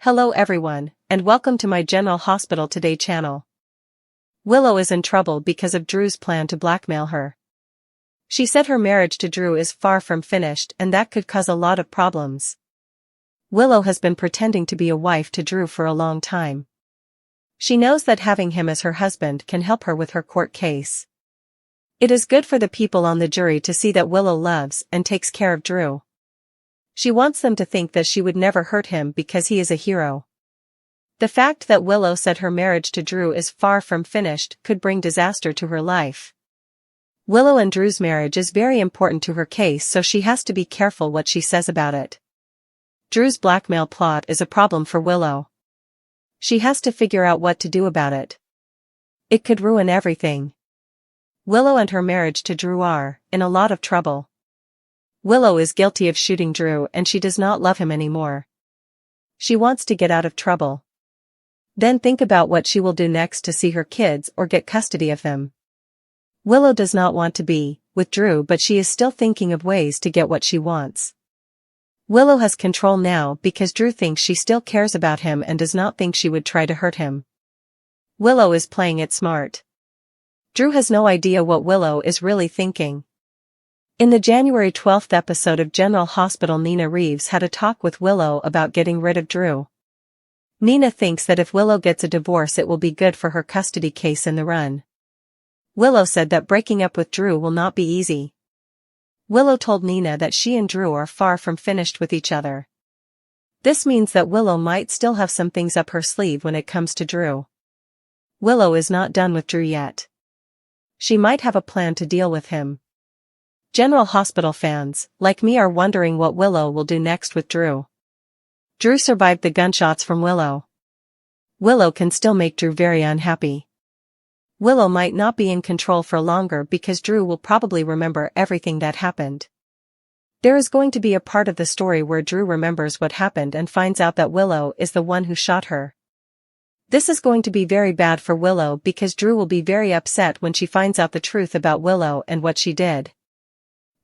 Hello everyone, and welcome to my General Hospital Today channel. Willow is in trouble because of Drew's plan to blackmail her. She said her marriage to Drew is far from finished and that could cause a lot of problems. Willow has been pretending to be a wife to Drew for a long time. She knows that having him as her husband can help her with her court case. It is good for the people on the jury to see that Willow loves and takes care of Drew. She wants them to think that she would never hurt him because he is a hero. The fact that Willow said her marriage to Drew is far from finished could bring disaster to her life. Willow and Drew's marriage is very important to her case, so she has to be careful what she says about it. Drew's blackmail plot is a problem for Willow. She has to figure out what to do about it. It could ruin everything. Willow and her marriage to Drew are in a lot of trouble. Willow is guilty of shooting Drew and she does not love him anymore. She wants to get out of trouble. Then think about what she will do next to see her kids or get custody of them. Willow does not want to be with Drew, but she is still thinking of ways to get what she wants. Willow has control now because Drew thinks she still cares about him and does not think she would try to hurt him. Willow is playing it smart. Drew has no idea what Willow is really thinking. In the January 12th episode of General Hospital, Nina Reeves had a talk with Willow about getting rid of Drew. Nina thinks that if Willow gets a divorce it will be good for her custody case in the run. Willow said that breaking up with Drew will not be easy. Willow told Nina that she and Drew are far from finished with each other. This means that Willow might still have some things up her sleeve when it comes to Drew. Willow is not done with Drew yet. She might have a plan to deal with him. General Hospital fans, like me, are wondering what Willow will do next with Drew. Drew survived the gunshots from Willow. Willow can still make Drew very unhappy. Willow might not be in control for longer because Drew will probably remember everything that happened. There is going to be a part of the story where Drew remembers what happened and finds out that Willow is the one who shot her. This is going to be very bad for Willow because Drew will be very upset when she finds out the truth about Willow and what she did.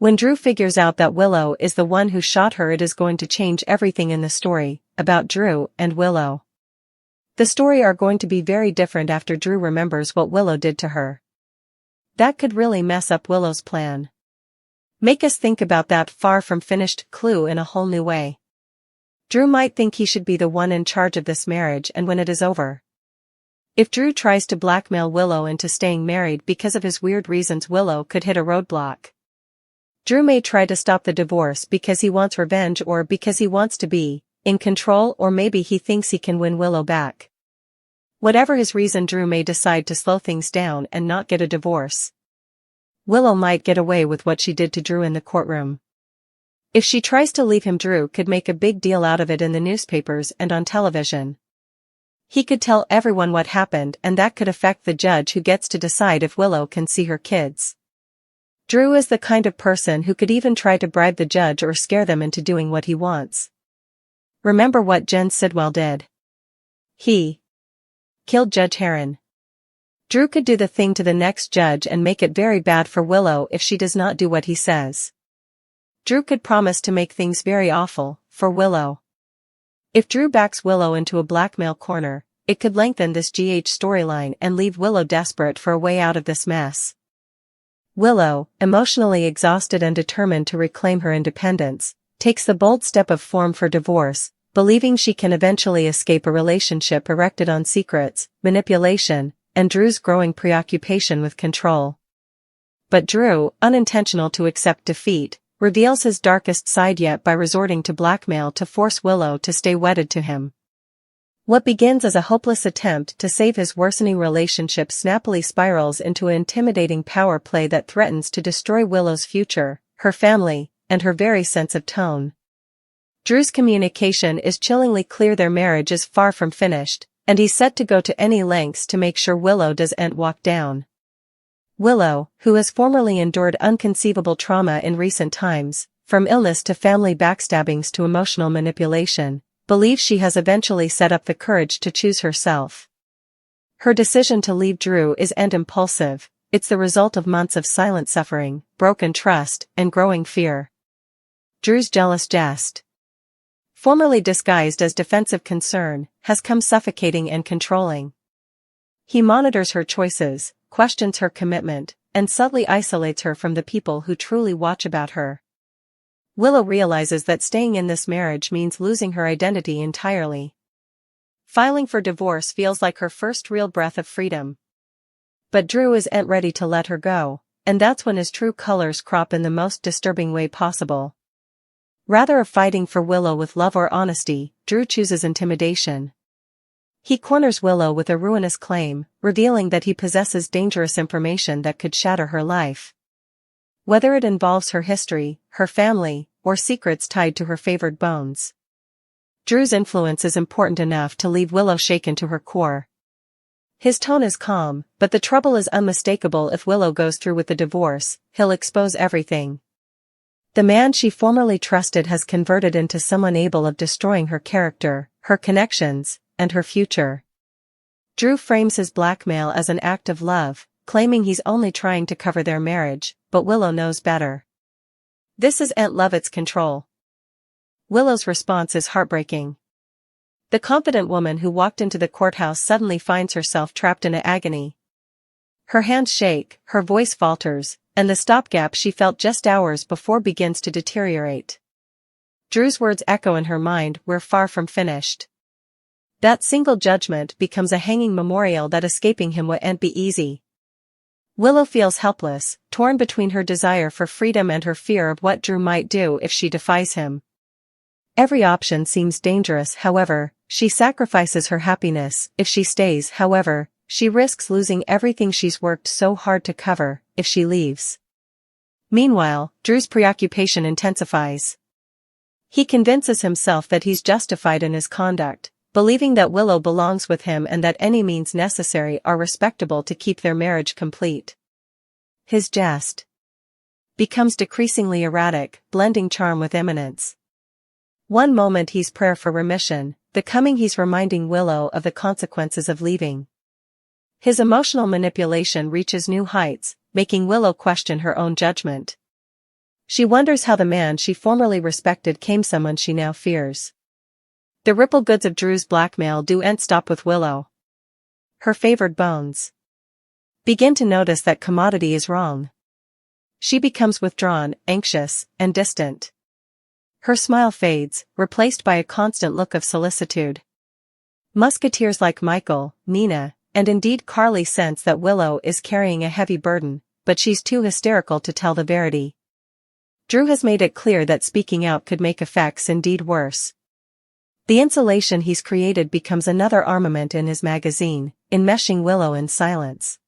When Drew figures out that Willow is the one who shot her, it is going to change everything in the story about Drew and Willow. The story are going to be very different after Drew remembers what Willow did to her. That could really mess up Willow's plan. Make us think about that far from finished clue in a whole new way. Drew might think he should be the one in charge of this marriage, and when it is over, if Drew tries to blackmail Willow into staying married because of his weird reasons, Willow could hit a roadblock. Drew may try to stop the divorce because he wants revenge or because he wants to be in control, or maybe he thinks he can win Willow back. Whatever his reason, Drew may decide to slow things down and not get a divorce. Willow might get away with what she did to Drew in the courtroom. If she tries to leave him, Drew could make a big deal out of it in the newspapers and on television. He could tell everyone what happened, and that could affect the judge who gets to decide if Willow can see her kids. Drew is the kind of person who could even try to bribe the judge or scare them into doing what he wants. Remember what Jen Sidwell did? He killed Judge Heron. Drew could do the thing to the next judge and make it very bad for Willow if she does not do what he says. Drew could promise to make things very awful for Willow. If Drew backs Willow into a blackmail corner, it could lengthen this GH storyline and leave Willow desperate for a way out of this mess. Willow, emotionally exhausted and determined to reclaim her independence, takes the bold step of form for divorce, believing she can eventually escape a relationship erected on secrets, manipulation, and Drew's growing preoccupation with control. But Drew, unintentional to accept defeat, reveals his darkest side yet by resorting to blackmail to force Willow to stay wedded to him. What begins as a hopeless attempt to save his worsening relationship snappily spirals into an intimidating power play that threatens to destroy Willow's future, her family, and her very sense of tone. Drew's communication is chillingly clear: their marriage is far from finished, and he's set to go to any lengths to make sure Willow doesn't walk down. Willow, who has formerly endured unconceivable trauma in recent times, from illness to family backstabbings to emotional manipulation, believes she has eventually set up the courage to choose herself. Her decision to leave Drew isn't impulsive, it's the result of months of silent suffering, broken trust, and growing fear. Drew's jealous jest. formerly disguised as defensive concern, has come suffocating and controlling. He monitors her choices, questions her commitment, and subtly isolates her from the people who truly watch about her. Willow realizes that staying in this marriage means losing her identity entirely. Filing for divorce feels like her first real breath of freedom. But Drew isn't ready to let her go, and that's when his true colors crop in the most disturbing way possible. Rather than fighting for Willow with love or honesty, Drew chooses intimidation. He corners Willow with a ruinous claim, revealing that he possesses dangerous information that could shatter her life. Whether it involves her history, her family, or secrets tied to her favored bones. Drew's influence is important enough to leave Willow shaken to her core. His tone is calm, but the trouble is unmistakable. If Willow goes through with the divorce, he'll expose everything. The man she formerly trusted has converted into someone able of destroying her character, her connections, and her future. Drew frames his blackmail as an act of love, claiming he's only trying to cover their marriage, but Willow knows better. This isn't love, it's control. Willow's response is heartbreaking. The confident woman who walked into the courthouse suddenly finds herself trapped in agony. Her hands shake, her voice falters, and the stopgap she felt just hours before begins to deteriorate. Drew's words echo in her mind, "We're far from finished." That single judgment becomes a hanging memorial that escaping him wouldn't be easy. Willow feels helpless, torn between her desire for freedom and her fear of what Drew might do if she defies him. Every option seems dangerous. However, she sacrifices her happiness. If she stays, however, she risks losing everything she's worked so hard to cover. If she leaves. Meanwhile, Drew's preoccupation intensifies. He convinces himself that he's justified in his conduct, believing that Willow belongs with him and that any means necessary are respectable to keep their marriage complete. His jest becomes decreasingly erratic, blending charm with imminence. One moment he's prayer for remission, the coming he's reminding Willow of the consequences of leaving. His emotional manipulation reaches new heights, making Willow question her own judgment. She wonders how the man she formerly respected became someone she now fears. The ripple goods of Drew's blackmail don't stop with Willow. Her favored bones begin to notice that commodity is wrong. She becomes withdrawn, anxious, and distant. Her smile fades, replaced by a constant look of solicitude. Musketeers like Michael, Nina, and indeed Carly sense that Willow is carrying a heavy burden, but she's too hysterical to tell the verity. Drew has made it clear that speaking out could make effects indeed worse. The insulation he's created becomes another armament in his magazine, enmeshing Willow in silence.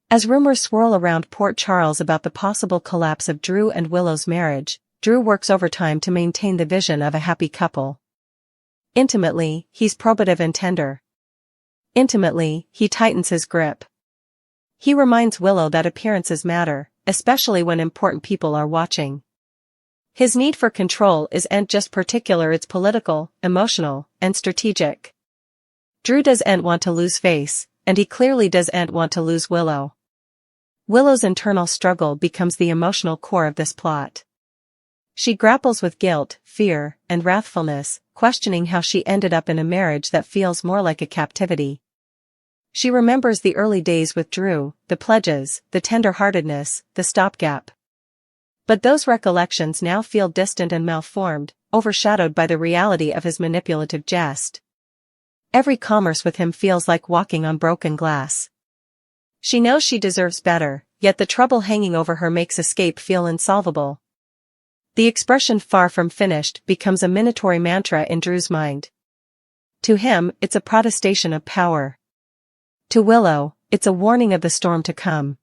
As rumors swirl around Port Charles about the possible collapse of Drew and Willow's marriage, Drew works overtime to maintain the vision of a happy couple. Intimately, he's probative and tender. Intimately, he tightens his grip. He reminds Willow that appearances matter, especially when important people are watching. His need for control isn't just particular, it's political, emotional, and strategic. Drew doesn't want to lose face, and he clearly doesn't want to lose Willow. Willow's internal struggle becomes the emotional core of this plot. She grapples with guilt, fear, and wrathfulness, questioning how she ended up in a marriage that feels more like a captivity. She remembers the early days with Drew, the pledges, the tender-heartedness, the stopgap. But those recollections now feel distant and malformed, overshadowed by the reality of his manipulative jest. Every commerce with him feels like walking on broken glass. She knows she deserves better, yet the trouble hanging over her makes escape feel insolvable. The expression "far from finished" becomes a minatory mantra in Drew's mind. To him, it's a protestation of power. To Willow, it's a warning of the storm to come.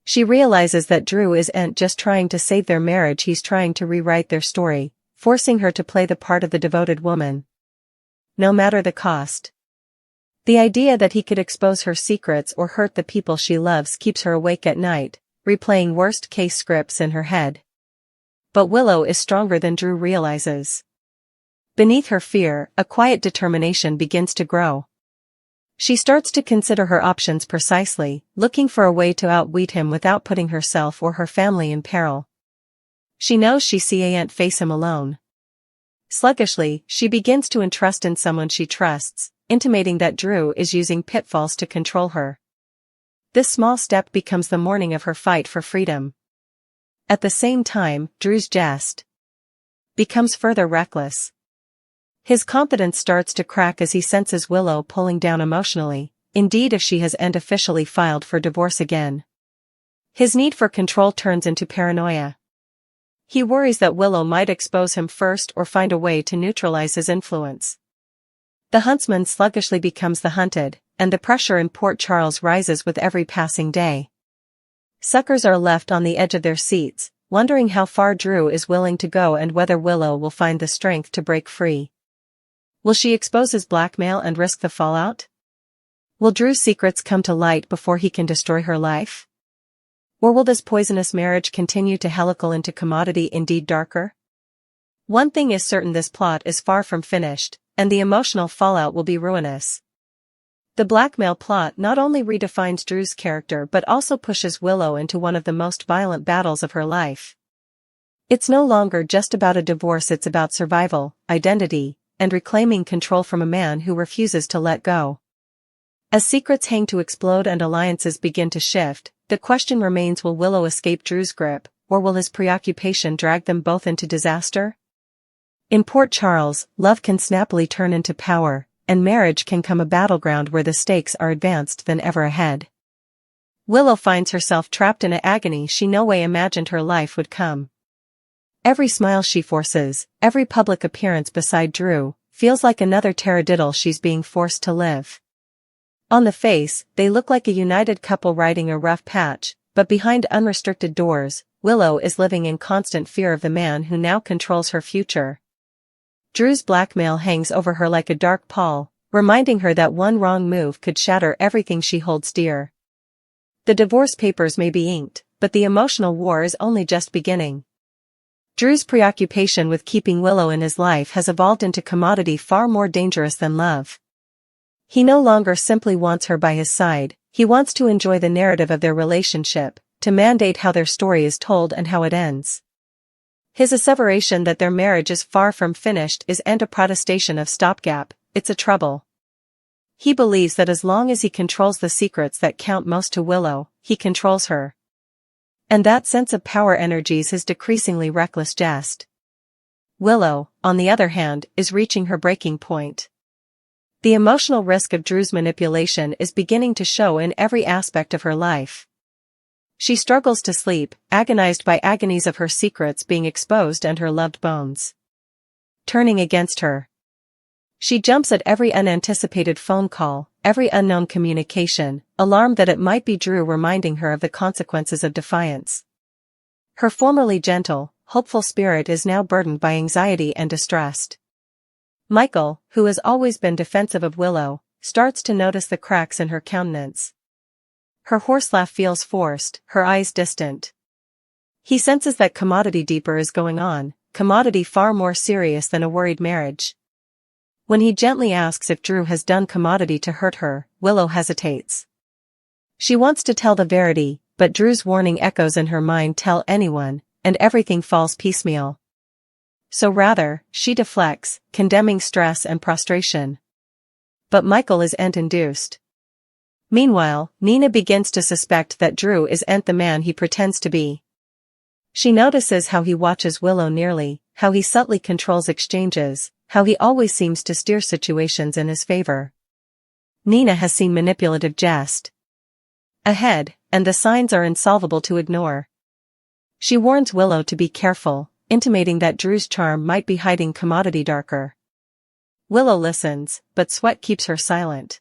She realizes that Drew isn't just trying to save their marriage, he's trying to rewrite their story, forcing her to play the part of the devoted woman. No matter the cost. The idea that he could expose her secrets or hurt the people she loves keeps her awake at night, replaying worst-case scripts in her head. But Willow is stronger than Drew realizes. Beneath her fear, a quiet determination begins to grow. She starts to consider her options precisely, looking for a way to outwit him without putting herself or her family in peril. She knows she can't face him alone. Sluggishly, she begins to entrust in someone she trusts, intimating that Drew is using pitfalls to control her. This small step becomes the morning of her fight for freedom. At the same time, Drew's jest becomes further reckless. His confidence starts to crack as he senses Willow pulling down emotionally, indeed if she has officially filed for divorce again. His need for control turns into paranoia. He worries that Willow might expose him first or find a way to neutralize his influence. The huntsman sluggishly becomes the hunted, and the pressure in Port Charles rises with every passing day. Suckers are left on the edge of their seats, wondering how far Drew is willing to go and whether Willow will find the strength to break free. Will she expose his blackmail and risk the fallout? Will Drew's secrets come to light before he can destroy her life? Or will this poisonous marriage continue to helical into commodity indeed darker? One thing is certain: this plot is far from finished, and the emotional fallout will be ruinous. The blackmail plot not only redefines Drew's character but also pushes Willow into one of the most violent battles of her life. It's no longer just about a divorce, it's about survival, identity, and reclaiming control from a man who refuses to let go. As secrets hang to explode and alliances begin to shift, the question remains: will Willow escape Drew's grip, or will his preoccupation drag them both into disaster? In Port Charles, love can snappily turn into power, and marriage can become a battleground where the stakes are advanced than ever ahead. Willow finds herself trapped in an agony she no way imagined her life would come. Every smile she forces, every public appearance beside Drew, feels like another taradiddle she's being forced to live. On the face, they look like a united couple riding a rough patch, but behind unrestricted doors, Willow is living in constant fear of the man who now controls her future. Drew's blackmail hangs over her like a dark pall, reminding her that one wrong move could shatter everything she holds dear. The divorce papers may be inked, but the emotional war is only just beginning. Drew's preoccupation with keeping Willow in his life has evolved into commodity far more dangerous than love. He no longer simply wants her by his side, he wants to enjoy the narrative of their relationship, to mandate how their story is told and how it ends. His asseveration that their marriage is far from finished is a protestation of stopgap, it's a trouble. He believes that as long as he controls the secrets that count most to Willow, he controls her. And that sense of power energies his decreasingly reckless jest. Willow, on the other hand, is reaching her breaking point. The emotional risk of Drew's manipulation is beginning to show in every aspect of her life. She struggles to sleep, agonized by agonies of her secrets being exposed and her loved bones turning against her. She jumps at every unanticipated phone call, every unknown communication, alarmed that it might be Drew reminding her of the consequences of defiance. Her formerly gentle, hopeful spirit is now burdened by anxiety and distress. Michael, who has always been defensive of Willow, starts to notice the cracks in her countenance. Her hoarse laugh feels forced, her eyes distant. He senses that commodity deeper is going on, commodity far more serious than a worried marriage. When he gently asks if Drew has done commodity to hurt her, Willow hesitates. She wants to tell the verity, but Drew's warning echoes in her mind: tell anyone, and everything falls piecemeal. So rather, she deflects, condemning stress and prostration. But Michael is induced. Meanwhile, Nina begins to suspect that Drew is the man he pretends to be. She notices how he watches Willow nearly, how he subtly controls exchanges, how he always seems to steer situations in his favor. Nina has seen manipulative jest ahead, and the signs are insolvable to ignore. She warns Willow to be careful, intimating that Drew's charm might be hiding commodity darker. Willow listens, but sweat keeps her silent.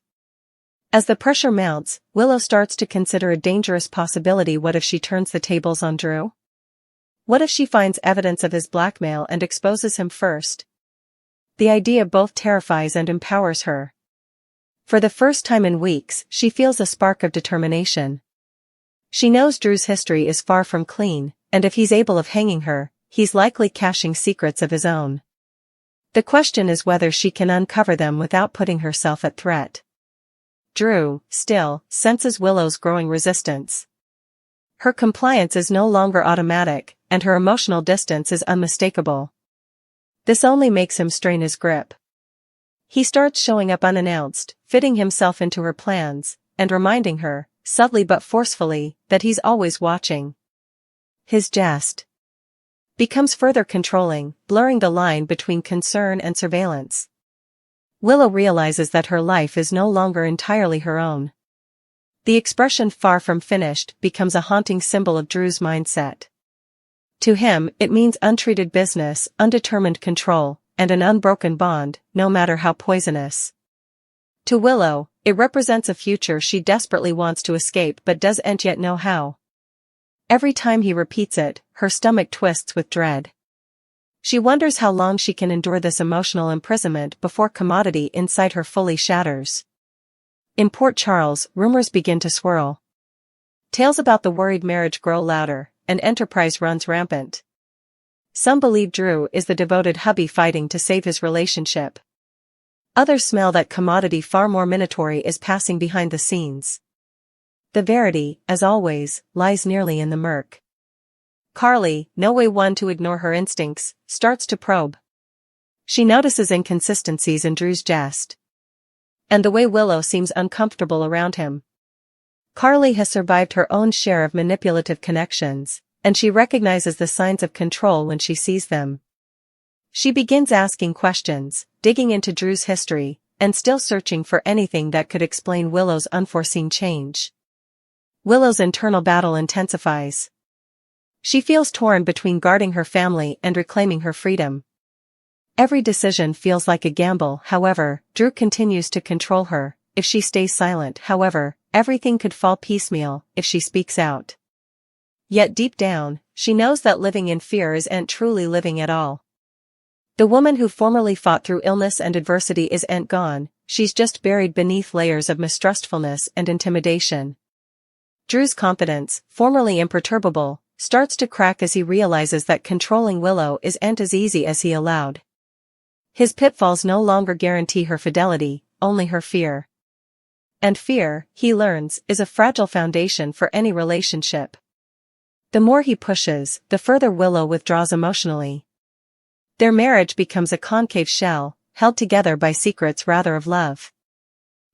As the pressure mounts, Willow starts to consider a dangerous possibility. What if she turns the tables on Drew? What if she finds evidence of his blackmail and exposes him first? The idea both terrifies and empowers her. For the first time in weeks, she feels a spark of determination. She knows Drew's history is far from clean, and if he's able of hanging her, he's likely caching secrets of his own. The question is whether she can uncover them without putting herself at threat. Drew, still, senses Willow's growing resistance. Her compliance is no longer automatic, and her emotional distance is unmistakable. This only makes him strain his grip. He starts showing up unannounced, fitting himself into her plans, and reminding her, subtly but forcefully, that he's always watching. His jest becomes further controlling, blurring the line between concern and surveillance. Willow realizes that her life is no longer entirely her own. The expression "far from finished" becomes a haunting symbol of Drew's mindset. To him, it means untreated business, undetermined control, and an unbroken bond, no matter how poisonous. To Willow, it represents a future she desperately wants to escape but doesn't yet know how. Every time he repeats it, her stomach twists with dread. She wonders how long she can endure this emotional imprisonment before commodity inside her fully shatters. In Port Charles, rumors begin to swirl. Tales about the worried marriage grow louder, and enterprise runs rampant. Some believe Drew is the devoted hubby fighting to save his relationship. Others smell that commodity far more minatory is passing behind the scenes. The verity, as always, lies nearly in the murk. Carly, no way one to ignore her instincts, starts to probe. She notices inconsistencies in Drew's jest. And the way Willow seems uncomfortable around him. Carly has survived her own share of manipulative connections, and she recognizes the signs of control when she sees them. She begins asking questions, digging into Drew's history, and still searching for anything that could explain Willow's unforeseen change. Willow's internal battle intensifies. She feels torn between guarding her family and reclaiming her freedom. Every decision feels like a gamble. However, Drew continues to control her. If she stays silent, however, everything could fall piecemeal if she speaks out. Yet deep down, she knows that living in fear isn't truly living at all. The woman who formerly fought through illness and adversity isn't gone, she's just buried beneath layers of mistrustfulness and intimidation. Drew's confidence, formerly imperturbable, starts to crack as he realizes that controlling Willow isn't as easy as he allowed. His pitfalls no longer guarantee her fidelity, only her fear. And fear, he learns, is a fragile foundation for any relationship. The more he pushes, the further Willow withdraws emotionally. Their marriage becomes a concave shell, held together by secrets rather of love.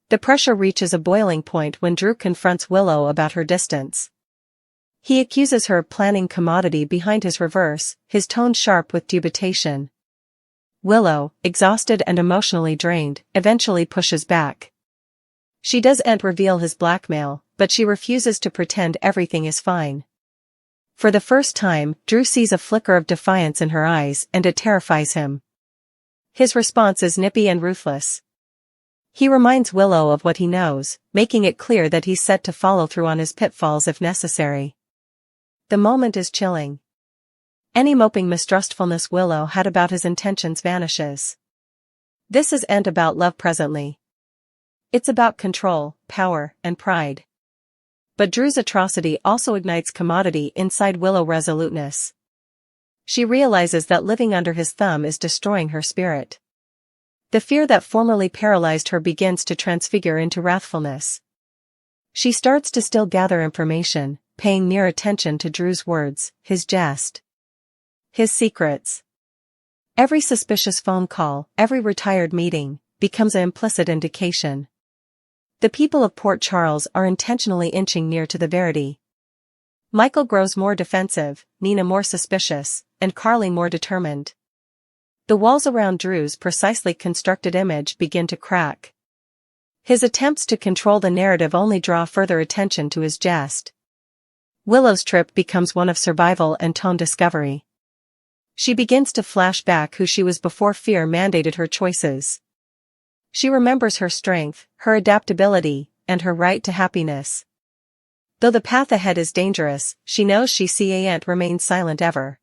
The pressure reaches a boiling point when Drew confronts Willow about her distance. He accuses her of planting commodity behind his reverse, his tone sharp with dubitation. Willow, exhausted and emotionally drained, eventually pushes back. She doesn't reveal his blackmail, but she refuses to pretend everything is fine. For the first time, Drew sees a flicker of defiance in her eyes, and it terrifies him. His response is nippy and ruthless. He reminds Willow of what he knows, making it clear that he's set to follow through on his pitfalls if necessary. The moment is chilling. Any moping mistrustfulness Willow had about his intentions vanishes. This isn't about love presently. It's about control, power, and pride. But Drew's atrocity also ignites commodity inside Willow resoluteness. She realizes that living under his thumb is destroying her spirit. The fear that formerly paralyzed her begins to transfigure into wrathfulness. She starts to still gather information, paying near attention to Drew's words, his jest, his secrets. Every suspicious phone call, every retired meeting, becomes an implicit indication. The people of Port Charles are intentionally inching near to the verity. Michael grows more defensive, Nina more suspicious, and Carly more determined. The walls around Drew's precisely constructed image begin to crack. His attempts to control the narrative only draw further attention to his jest. Willow's trip becomes one of survival and tone discovery. She begins to flash back who she was before fear mandated her choices. She remembers her strength, her adaptability, and her right to happiness. Though the path ahead is dangerous, she knows she can't remain silent ever.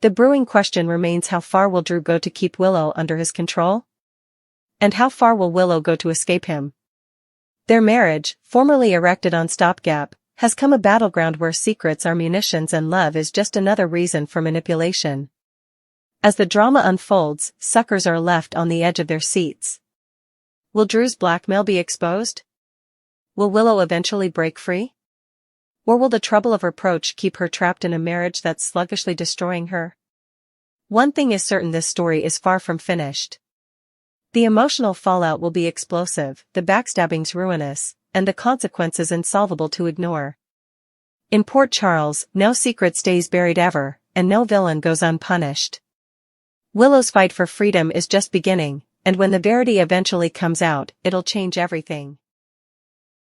The brewing question remains: how far will Drew go to keep Willow under his control? And how far will Willow go to escape him? Their marriage, formerly erected on stopgap, has come a battleground where secrets are munitions and love is just another reason for manipulation. As the drama unfolds, suckers are left on the edge of their seats. Will Drew's blackmail be exposed? Will Willow eventually break free? Or will the trouble of reproach keep her trapped in a marriage that's sluggishly destroying her? One thing is certain, this story is far from finished. The emotional fallout will be explosive, the backstabbings ruinous, and the consequences insolvable to ignore. In Port Charles, no secret stays buried ever, and no villain goes unpunished. Willow's fight for freedom is just beginning, and when the verity eventually comes out, it'll change everything.